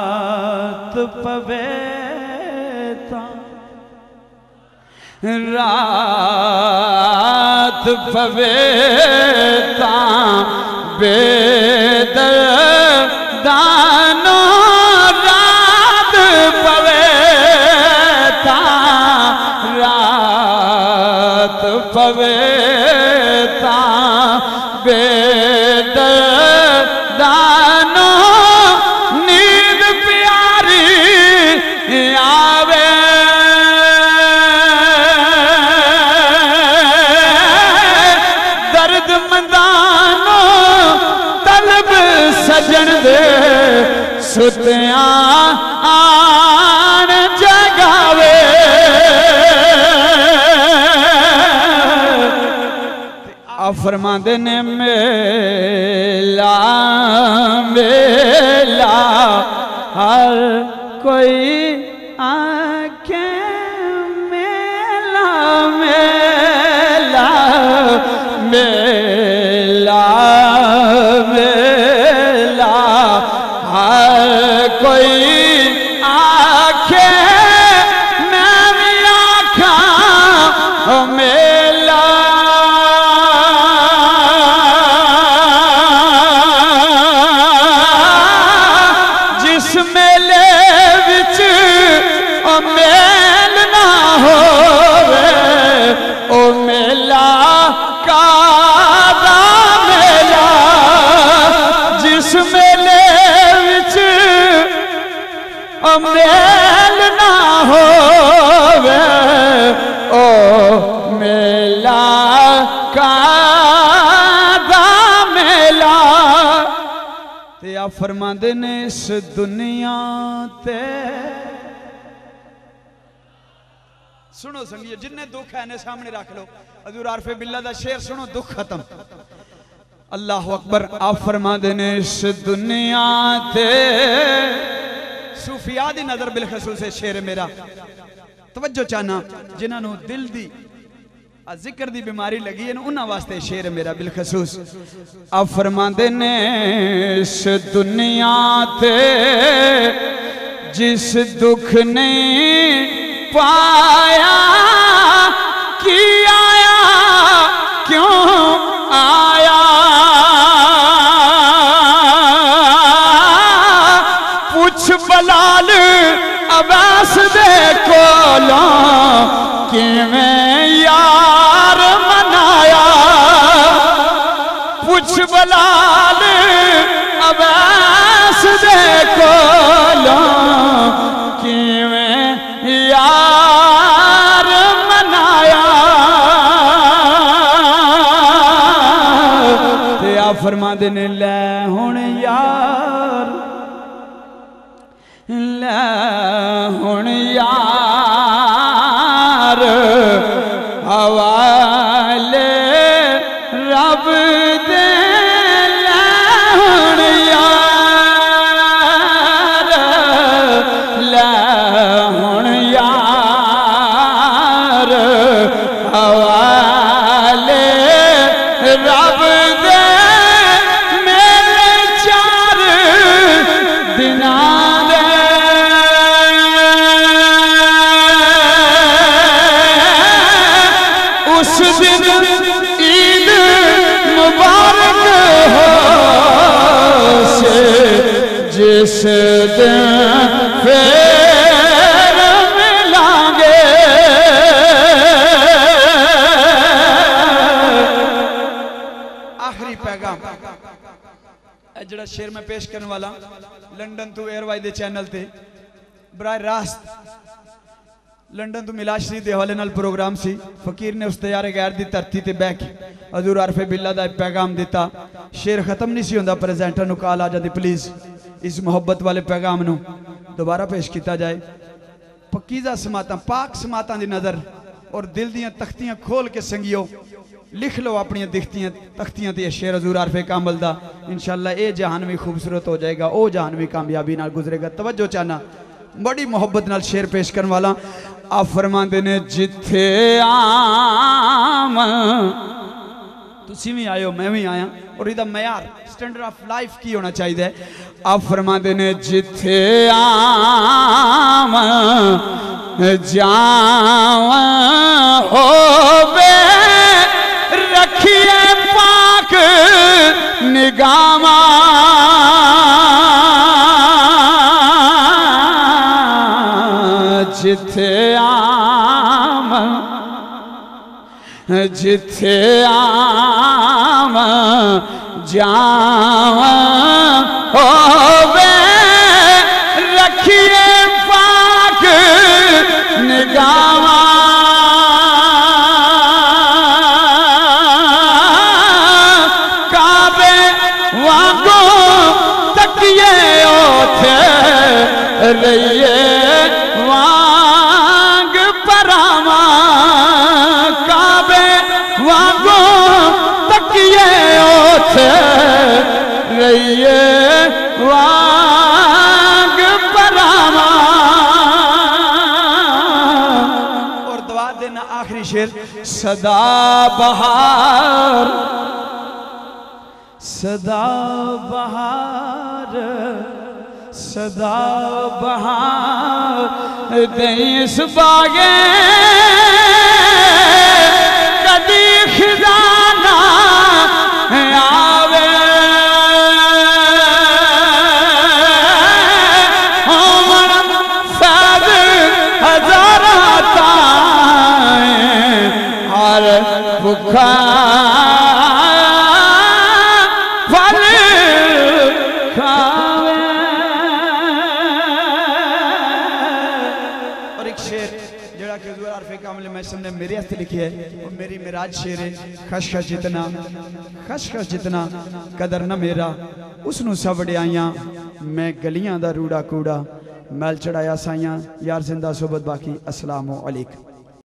रात पवे रात पवे बेदर्दानो रात पवे रात पवे बेदर्दानो नींद प्यारी आवे दर्द मंदानो तलब सजन दे सुतिया आन जगावे आ फरमांदे ने मेला मेला हर कोई आके मेला मेला मेला मेला हर कोई आखे मैं भी आखा मेला जिस मेले विच मेल ना होवे ओ मेला कादा मेला जिस मेले विच मेल ना होवे ओ मेला कादा मेला ते आ फरमांदे ने इस दुनिया ते सुनो संगियो जिन्ने दुख है ने सामने रख लो हजूर आरफे बिल्ला दा शेर सुनो दुख खत्म अल्लाह अकबर आप फरमांदे ने इस दुनिया ते सूफिया दी नजर बिलखसूस है शेर मेरा तवज्जो चाहना जिन्होंने दिल दी जिक्र दी बीमारी लगी है उन्होंने वास्ते शेर मेरा बिलखसूस आप फरमांदे ने इस दुनिया ते जिस दुख ने पाया कि आया क्यों आया पूछ बलाल अब्बास दे कोलों किवें यार मनाया पूछ बलाल अब्बास दे कोलों किवें यार मनाया ते आ फरमांदे ने लै हुण यार लै हुण यार हवाले रब दे लै हुण यार लै हुण यार हवाले रब दे मेरे चार दिनां दे उस दिन ईद मुबारक हो से जिस दिन फिर मिलांगे आखिरी पैगाम जड़ा शेर में पेश करने वाला लंडन तो एयरवाई दे चैनल ते बराह रास्त लंडन तो मिलाद शरीफ के हवाले नाल प्रोग्राम सी फकीर ने उस तैयारे गैर दी धरती ते बैठ हजूर आरफे बिल्ला दा पैगाम दिता शेर खत्म नहीं सी होंदा प्रेजेंटर नु कॉल आ जाती प्लीज इस मोहब्बत वाले पैगाम नु दोबारा पेश किया जाए पकीजा समाता पाक समाता दी नजर और दिल दियां तख्तियां खोल के संगियो लिख लो अपनी दिखतियां तख्तियां ते शेर हजूर आरफे कामल दा इंशाअल्लाह ये जहान भी खूबसूरत हो जाएगा ओ जहान भी कामयाबी नाल गुजरेगा तवज्जो चाहना बड़ी मोहब्बत नाल शेर पेश करने वाला आप फरमाते ने जिथे आम तुसी भी आयो मैं भी आया और इदा मयार स्टैंडर्ड ऑफ लाइफ की होना चाहिए। आप फरमाते ने जिथे आम जावा होवे रखिए पाक निगामा जिथे आम जावा होवे रखिए पाक निगामा काबे वागो तकिए ओथे रहिए वांग परामा काबे वागो तकिए ओथे रहिए वांग परामा। और दुआ देना आखिरी शेर सदा बहार सदा बहार सदा बहार देस बागे कदी खजाना आवे हमर साद हजारा ताए हर भुखा फल खावे। और एक शेर जड़ा के हुजूर आरफे कामिल महसूम ने मेरे हस्ते लिखी है वो मेरी मिराज शेर है खशखश जितना कदर न मेरा उसनू सब वड्याइयां मैं गलियां दा रूड़ा कूड़ा मैल चढ़ाया साइयां यार जिंदा सोबत बाकी अस्सलामु अलैकुम।